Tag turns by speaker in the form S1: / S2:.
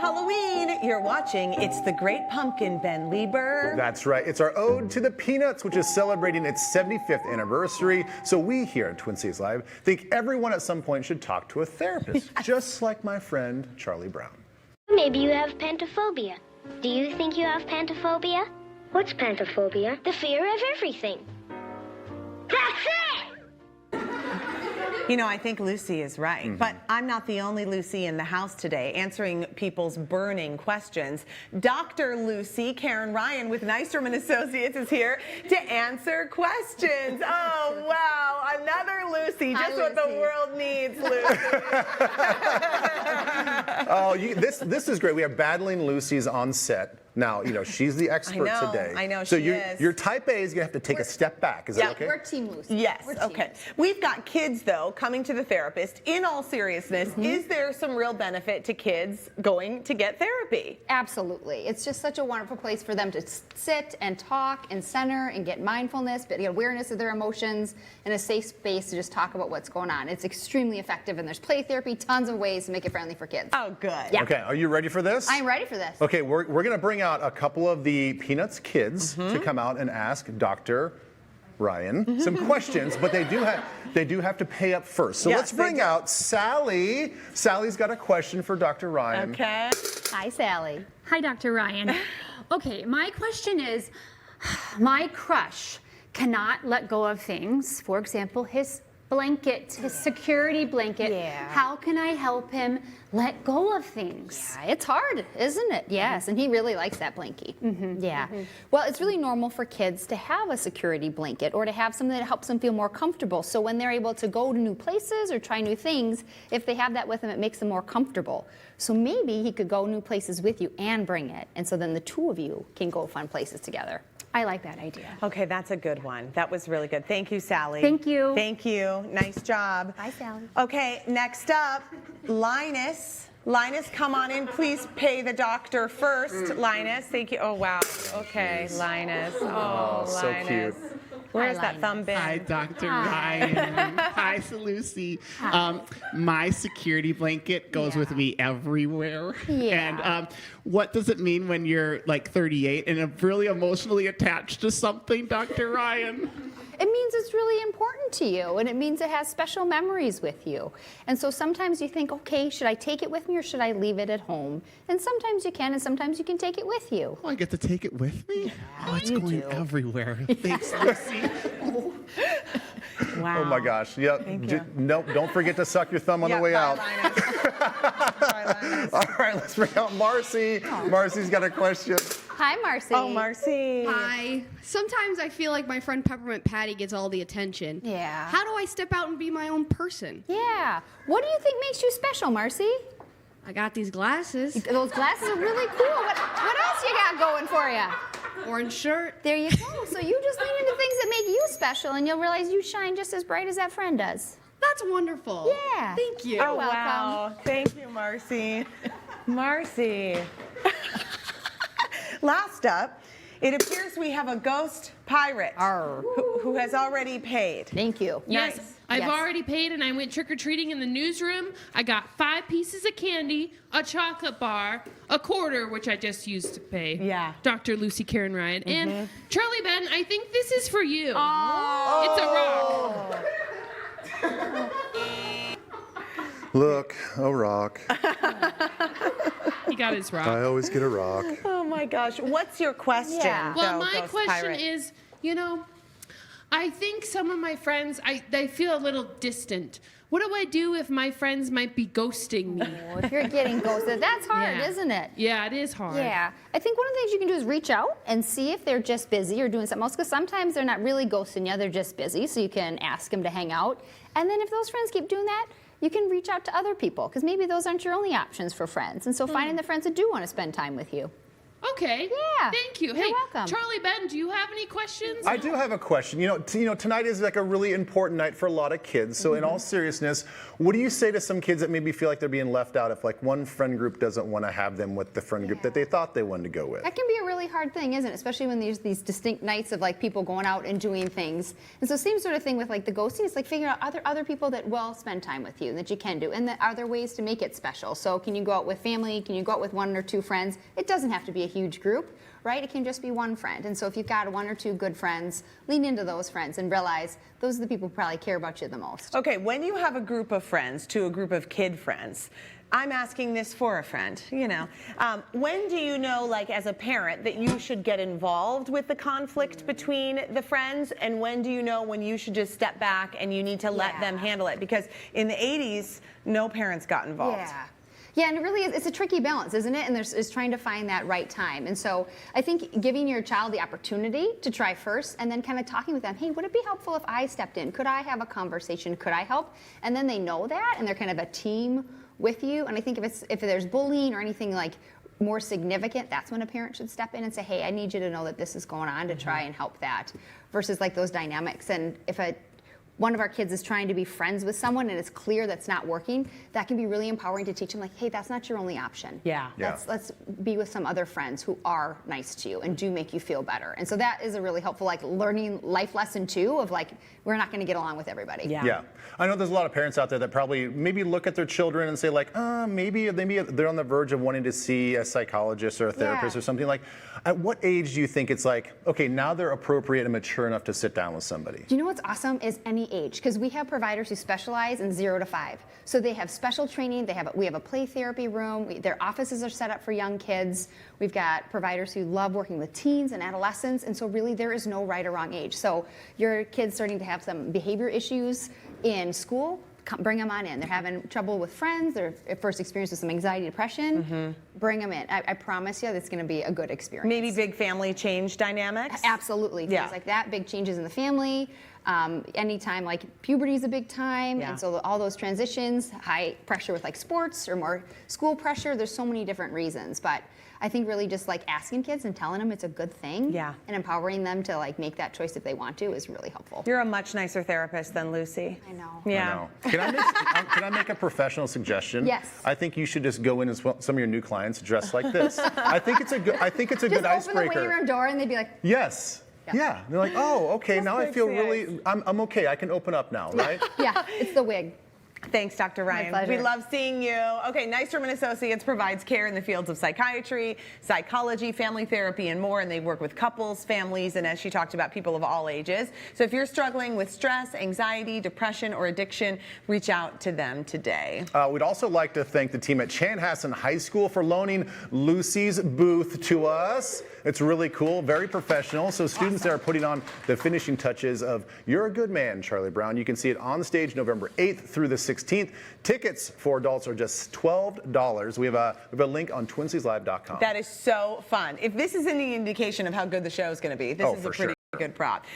S1: Halloween. You're watching It's the Great Pumpkin, Ben Lieber.
S2: That's right. It's our ode to the Peanuts, which is celebrating its 75th anniversary. So we here at Twin Cities Live think everyone at some point should talk to a therapist, just like my friend Charlie Brown.
S3: Maybe you have pantophobia. Do you think you have pantophobia?
S4: What's pantophobia?
S3: The fear of everything. That's it!
S1: You know, I think Lucy is right, but I'm not the only Lucy in the house today answering people's burning questions. Dr. Lucy Karen Ryan with Nystrom and Associates is here to answer questions. Oh, wow, another Lucy, just what the world needs, Lucy.
S2: Oh, this is great. We have battling Lucy's on set. Now, you know, she's the expert today.
S1: I know,
S2: so
S1: she is.
S2: Your type A is going to have to take a step back. Is that okay?
S5: We're Team Lucy.
S1: Yes,
S5: We're
S1: okay. We've got kids, though, coming to the therapist. In all seriousness, is there some real benefit to kids going to get therapy?
S5: Absolutely. It's just such a wonderful place for them to sit and talk and center and get mindfulness, but get awareness of their emotions, and a safe space to just talk about what's going on. It's extremely effective, and there's play therapy, tons of ways to make it friendly for kids.
S1: Oh, good.
S5: Yeah.
S2: Okay, are you ready for this?
S5: I'm ready for this.
S2: Okay, we're going to bring out a couple of the Peanuts kids to come out and ask Dr. Ryan some questions, but they do have to pay up first. So
S1: Yes,
S2: let's bring out Sally. Sally's got a question for Dr. Ryan.
S1: Okay.
S5: Hi, Sally.
S6: Hi, Dr. Ryan. Okay, my question is, my crush cannot let go of things. For example, his blanket, his security blanket.
S5: Yeah.
S6: How can I help him let go of things?
S5: Yeah, it's hard, isn't it? Yes, and he really likes that blankie. Yeah. Well, it's really normal for kids to have a security blanket or to have something that helps them feel more comfortable. So when they're able to go to new places or try new things, if they have that with them, it makes them more comfortable. So maybe he could go new places with you and bring it. And so then the two of you can go fun places together.
S6: I like that idea.
S1: Okay, that's a good one. That was really good. Thank you, Sally.
S6: Thank you.
S1: Thank you. Nice job.
S5: Bye, Sally.
S1: Okay, next up, Linus. Linus, come on in. Please pay the doctor first. Linus, thank you. Oh, wow. Okay, Linus. Oh,
S2: so
S1: Linus.
S2: cute.
S1: Where's
S5: Hi,
S1: that
S5: Linus.
S1: thumb been?
S7: Hi, Dr. Ryan. Hi, Lucy. My security blanket goes with me everywhere.
S5: Yeah.
S7: And what does it mean when you're like 38 and really emotionally attached to something, Dr. Ryan?
S5: It means it's really important to you, and it means it has special memories with you. And so sometimes you think, okay, should I take it with me or should I leave it at home? And sometimes you can, and sometimes you can take it with you.
S7: Oh, I get to take it with me? Oh, it's going everywhere. Thanks, Lucy.
S1: Wow.
S2: Oh my gosh. Yep.
S1: Thank you.
S2: No, don't forget to suck your thumb on the way
S1: bye,
S2: out.
S1: Linus. Bye, Linus.
S2: All right, let's bring out Marcy. Marcy's got a question.
S5: Hi, Marcy.
S1: Oh, Marcy.
S8: Hi. Sometimes I feel like my friend Peppermint Patty gets all the attention.
S5: Yeah.
S8: How do I step out and be my own person?
S5: Yeah. What do you think makes you special, Marcy?
S8: I got these glasses,
S5: Those glasses are really cool. What else you got going for you?
S8: orange shirt.
S5: There you go. So you just lean into things that make you special, and you'll realize you shine just as bright as that friend does.
S8: That's wonderful.
S5: Yeah.
S8: Thank you.
S1: Oh,
S5: welcome.
S1: wow. Thank you, Marcy. Marcy. Last up, it appears we have a ghost pirate who has already paid.
S5: Thank you.
S9: Yes,
S1: Nice.
S9: I've
S5: Yes.
S9: already paid and I went trick-or-treating in the newsroom. I got 5 pieces of candy, a chocolate bar, a quarter, which I just used to pay.
S1: Yeah.
S9: Dr. Lucy Karen Ryan. And Charlie Ben, I think this is for you.
S1: Oh.
S9: It's a rock.
S2: Look, a rock.
S9: He got his rock.
S2: I always get a rock.
S1: Oh my gosh. What's your question?
S5: Yeah.
S9: Well,
S1: though,
S9: my
S1: Ghost
S9: question
S1: Pirate?
S9: is, you know, I think some of my friends, they feel a little distant. What do I do if my friends might be ghosting me?
S5: Well, if you're getting ghosted, that's hard,
S9: Yeah.
S5: isn't it?
S9: Yeah, it is hard.
S5: Yeah. I think one of the things you can do is reach out and see if they're just busy or doing something else, because sometimes they're not really ghosting you, they're just busy, so you can ask them to hang out. And then if those friends keep doing that, you can reach out to other people, because maybe those aren't your only options for friends. And so finding the friends that do want to spend time with you.
S9: Okay.
S5: Yeah.
S9: Thank you.
S5: You're
S9: Hey,
S5: welcome.
S9: Charlie Ben, do you have any questions?
S2: I do have a question. Tonight is like a really important night for a lot of kids. So in all seriousness, what do you say to some kids that maybe feel like they're being left out if like one friend group doesn't want to have them with the friend group that they thought they wanted to go with?
S5: That can be a really hard thing, isn't it? Especially when there's these distinct nights of like people going out and doing things. And so same sort of thing with like the ghosting. It's like figuring out are there other people that will spend time with you that you can do, and are there ways to make it special? So can you go out with family? Can you go out with 1 or 2 friends? It doesn't have to be a huge group, right? It can just be 1 friend. And so if you've got 1 or 2 good friends, lean into those friends and realize those are the people who probably care about you the most.
S1: Okay, when you have a group of friends to a group of kid friends, I'm asking this for a friend, when do you know, like as a parent, that you should get involved with the conflict between the friends, and when do you know when you should just step back and you need to let them handle it? Because in the 80s, no parents got involved.
S5: Yeah, and it really is, it's a tricky balance, isn't it? And it's trying to find that right time. And so I think giving your child the opportunity to try first and then kind of talking with them, hey, would it be helpful if I stepped in? Could I have a conversation? Could I help? And then they know that and they're kind of a team with you. And I think if there's bullying or anything like more significant, that's when a parent should step in and say, hey, I need you to know that this is going on to try and help that, versus like those dynamics. And if one of our kids is trying to be friends with someone and it's clear that's not working, that can be really empowering to teach them like, hey, that's not your only option.
S1: Yeah.
S5: Let's be with some other friends who are nice to you and do make you feel better. And so that is a really helpful like learning life lesson too of like, we're not gonna get along with everybody.
S2: Yeah. I know there's a lot of parents out there that probably maybe look at their children and say like, maybe they're on the verge of wanting to see a psychologist or a therapist or something. Like, at what age do you think it's like, okay, now they're appropriate and mature enough to sit down with somebody?
S5: Do you know what's awesome is any age, because we have providers who specialize in 0 to 5. So they have special training. We have a play therapy room. Their offices are set up for young kids. We've got providers who love working with teens and adolescents. And so really there is no right or wrong age. So your kid's starting to have some behavior issues in school, bring them on in. They're having trouble with friends. They're first experiencing some anxiety, depression. Bring them in. I promise you, it's going to be a good experience.
S1: Maybe big family change dynamics.
S5: Absolutely. Things like that. Big changes in the family. Anytime like puberty is a big time, and so all those transitions, high pressure with like sports or more school pressure. There's so many different reasons, but I think really just like asking kids and telling them it's a good thing, and empowering them to like make that choice if they want to is really helpful.
S1: You're a much nicer therapist than Lucy.
S5: I know.
S1: Yeah.
S2: I know. Can I make a professional suggestion?
S5: Yes.
S2: I think you should just go in as well, some of your new clients dressed like this. I think it's a good
S5: Just
S2: icebreaker.
S5: open the waiting room door and they'd be like,
S2: Yes. Yeah. They're like, oh, okay. Now I feel really. I'm okay. I can open up now, right?
S5: yeah, it's the wig.
S1: Thanks, Dr. Ryan.
S5: pleasure.
S1: We love seeing you. Okay, Nystrom and Associates provides care in the fields of psychiatry, psychology, family therapy, and more, and they work with couples, families, and as she talked about, people of all ages. So if you're struggling with stress, anxiety, depression, or addiction, reach out to them today.
S2: We'd also like to thank the team at Chanhassen High School for loaning Lucy's booth to us. It's really cool, very professional. So students there are putting on the finishing touches of You're a Good Man, Charlie Brown. You can see it on stage November 8th through the 16th. Tickets for adults are just $12. We have a link on TwinCiesLive.com.
S1: That is so fun. If this is any indication of how good the show is going to be, this is a pretty good prop.